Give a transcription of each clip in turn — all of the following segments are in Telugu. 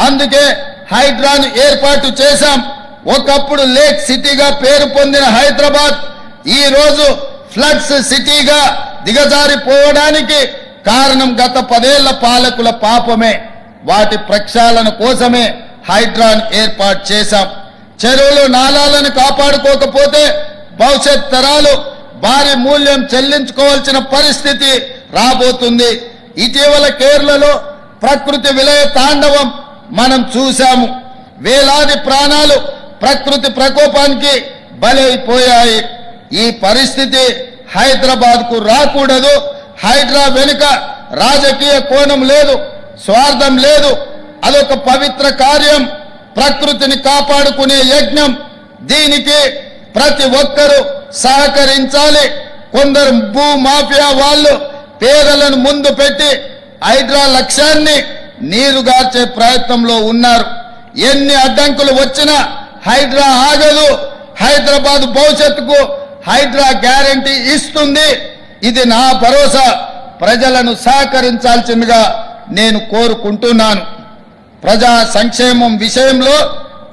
అందుకే హైడ్రాను ఏర్పాటు చేశాం. ఒకప్పుడు లేక్ సిటీగా పేరు పొందిన హైదరాబాద్ ఈ రోజు ఫ్లడ్స్ సిటీగా దిగజారిపోవడానికి కారణం గత 10 ఏళ్ల పాలకుల పాపమే. వాటి ప్రక్షాళన కోసమే హైడ్రాన్ ఏర్పాటు చేశాం. చెరువులు నాలాలను కాపాడుకోకపోతే భవిష్యత్ తరాలు భారీ మూల్యం చెల్లించుకోవాల్సిన పరిస్థితి రాబోతుంది. ఇటీవల కేరళలో ప్రకృతి విలయ తాండవం మనం చూశాము. వేలాది ప్రాణాలు ప్రకృతి ప్రకోపానికి బలైపోయాయి. ఈ పరిస్థితి హైదరాబాద్కు రాకూడదు. హైడ్రా వెనుక రాజకీయ కోణం లేదు, స్వార్థం లేదు. అదొక పవిత్ర కార్యం, ప్రకృతిని కాపాడుకునే యజ్ఞం. దీనికి ప్రతి ఒక్కరూ సహకరించాలి. కొందరు భూ మాఫియా వాళ్ళు పేదలను ముందు పెట్టి హైడ్రా లక్ష్యాన్ని నీరుగార్చే ప్రయత్నంలో ఉన్నారు. ఎన్ని అడ్డంకులు వచ్చినా హైడ్రా ఆగదు. హైదరాబాద్ భవిష్యత్తుకు హైడ్రా గ్యారంటీ ఇస్తుంది. ఇది నా భరోసా. ప్రజలను సహకరించాల్సిందిగా నేను కోరుకుంటున్నాను. ప్రజా సంక్షేమం విషయంలో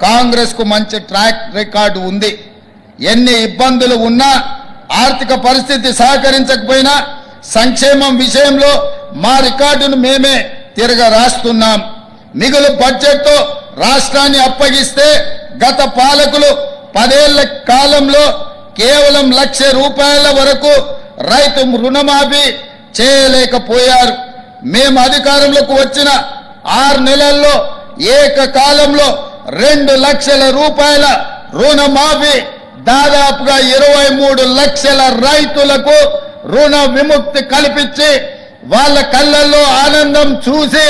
కాంగ్రెస్ కు మంచి ట్రాక్ రికార్డు ఉంది. ఎన్ని ఇబ్బందులు ఉన్నా, ఆర్థిక పరిస్థితి సహకరించకపోయినా సంక్షేమం విషయంలో మా రికార్డును మేమే తిరగరాస్తున్నాం. మిగులు బడ్జెట్తో రాష్ట్రాన్ని అప్పగిస్తే గత పాలకులు 10 ఏళ్ల కాలంలో కేవలం ₹1,00,000 వరకు రైతు రుణమాఫీ చేయలేకపోయారు. మేము అధికారంలోకి వచ్చిన 6 నెలల్లో ఏకకాలంలో ₹2 లక్షల రుణమాఫీ, దాదాపుగా 23 లక్షల రైతులకు రుణ విముక్తి కల్పించి వాళ్ళ కళ్ళల్లో ఆనందం చూసి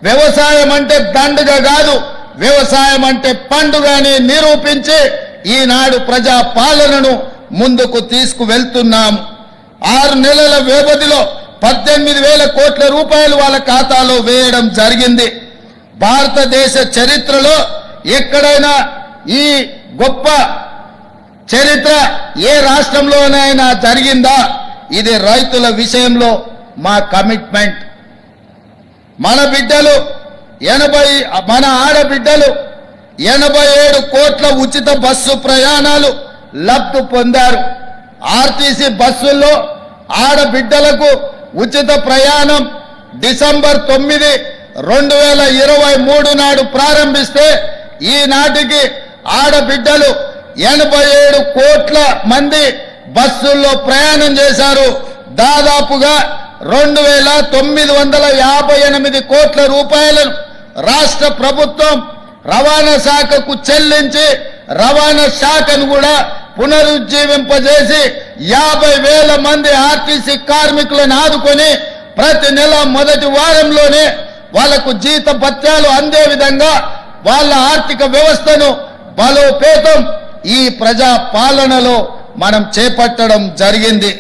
వ్యవసాయం అంటే దండగ కాదు, వ్యవసాయం అంటే పండుగ అని నిరూపించి ఈనాడు ప్రజా పాలనను ముందుకు తీసుకువెళ్తున్నాము. 6 నెలల వ్యవధిలో 18,000 కోట్ల రూపాయలు వాళ్ళ ఖాతాలో వేయడం జరిగింది. భారతదేశ చరిత్రలో ఎక్కడైనా ఈ గొప్ప చరిత్ర ఏ రాష్ట్రంలోనైనా జరిగిందా? ఇది రైతుల విషయంలో మా కమిట్మెంట్. మన ఆడబిడ్డలు 87 కోట్ల ఉచిత బస్సు ప్రయాణాలు లబ్ధి పొందారు. ఆర్టీసీ బస్సుల్లో ఆడబిడ్డలకు ఉచిత ప్రయాణం డిసెంబర్ 9, 2023 నాడు ప్రారంభిస్తే ఈనాటికి ఆడబిడ్డలు 87 కోట్ల మంది బస్సుల్లో ప్రయాణం చేశారు. దాదాపుగా 2,958 కోట్ల రూపాయలను రాష్ట్ర ప్రభుత్వం రవాణా శాఖకు చెల్లించి రవాణా శాఖను కూడా పునరుజ్జీవింపజేసి 50,000 మంది ఆర్టీసీ కార్మికులను ఆదుకొని ప్రతి నెల మొదటి వారంలోనే వాళ్లకు జీత భత్యాలు అందే విధంగా వాళ్ళ ఆర్థిక వ్యవస్థను బలోపేతం ఈ ప్రజా పాలనలో మనం చేపట్టడం జరిగింది.